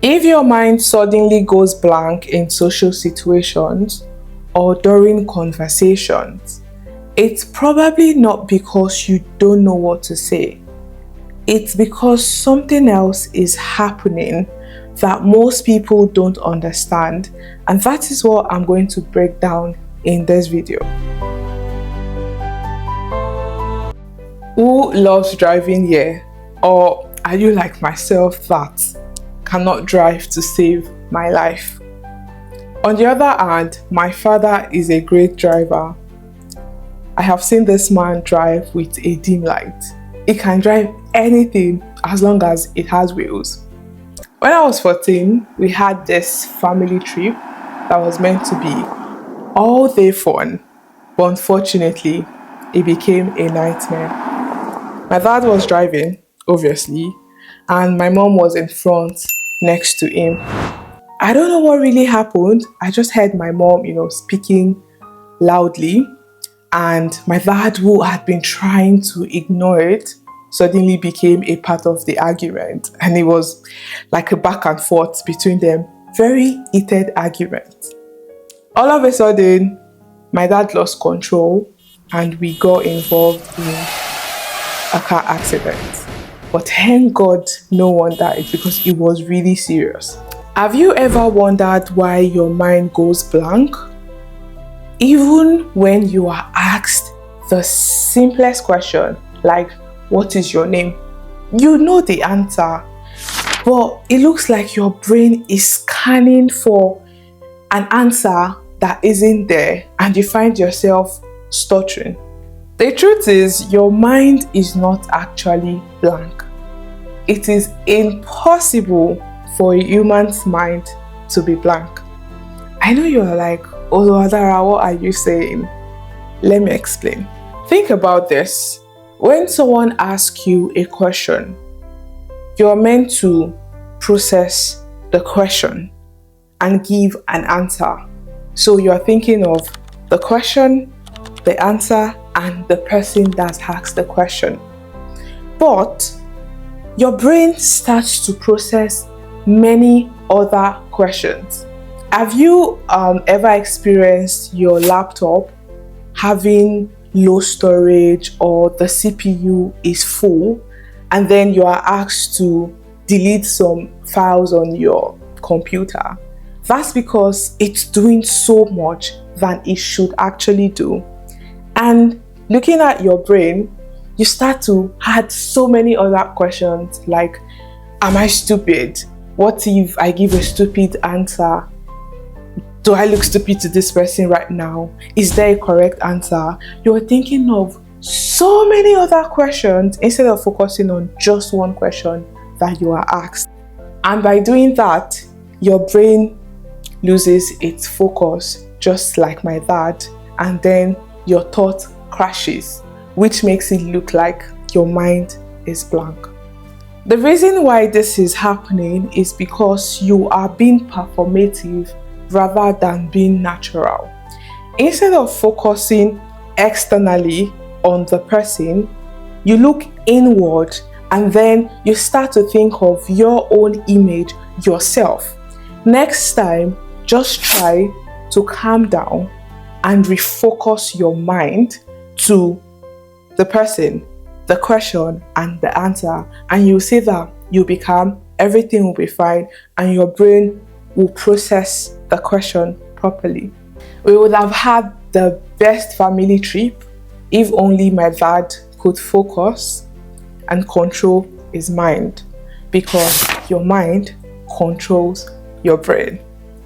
If your mind suddenly goes blank in social situations or during conversations, it's probably not because you don't know what to say. It's because something else is happening that most people don't understand, and that is what I'm going to break down in this video. Who loves driving here? Or are you like myself that cannot drive to save my life? On the other hand, my father is a great driver. I have seen this man drive with a dim light. He can drive anything as long as it has wheels. When I was 14, we had this family trip that was meant to be all day fun, but unfortunately, it became a nightmare. My dad was driving, obviously, and my mom was in front next to him. I don't know what really happened. I just heard my mom, speaking loudly, and my dad, who had been trying to ignore it, suddenly became a part of the argument, and it was like a back and forth between them. Very heated argument. All of a sudden, my dad lost control and we got involved in a car accident. But thank God no one died because it was really serious. Have you ever wondered why your mind goes blank? Even when you are asked the simplest question, like, what is your name? You know the answer, but it looks like your brain is scanning for an answer that isn't there, and you find yourself stuttering. The truth is, your mind is not actually blank. It is impossible for a human's mind to be blank. I know you're like, oh, Adara, what are you saying? Let me explain. Think about this. When someone asks you a question, you're meant to process the question and give an answer. So you're thinking of the question, the answer, and the person that asked the question. But your brain starts to process many other questions. Have you ever experienced your laptop having low storage, or the CPU is full, and then you are asked to delete some files on your computer? That's because it's doing so much than it should actually do. And looking at your brain, you start to add so many other questions like, am I stupid? What if I give a stupid answer? Do I look stupid to this person right now? Is there a correct answer? You're thinking of so many other questions instead of focusing on just one question that you are asked. And by doing that, your brain loses its focus, just like my dad, and then your thought crashes, which makes it look like your mind is blank. The reason why this is happening is because you are being performative rather than being natural. Instead of focusing externally on the person, you look inward and then you start to think of your own image, yourself. Next time, just try to calm down and refocus your mind to the person, the question, and the answer, and you'll see that you become, everything will be fine, and your brain will process the question properly. We would have had the best family trip if only my dad could focus and control his mind, because your mind controls your brain.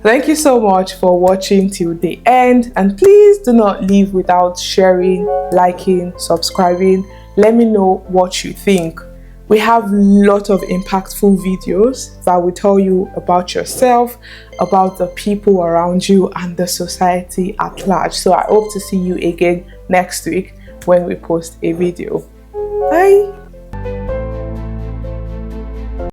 Thank you so much for watching till the end, and please do not leave without sharing, liking, subscribing. Let me know what you think. We have a lot of impactful videos that will tell you about yourself, about the people around you, and the society at large. So I hope to see you again next week when we post a video. Bye!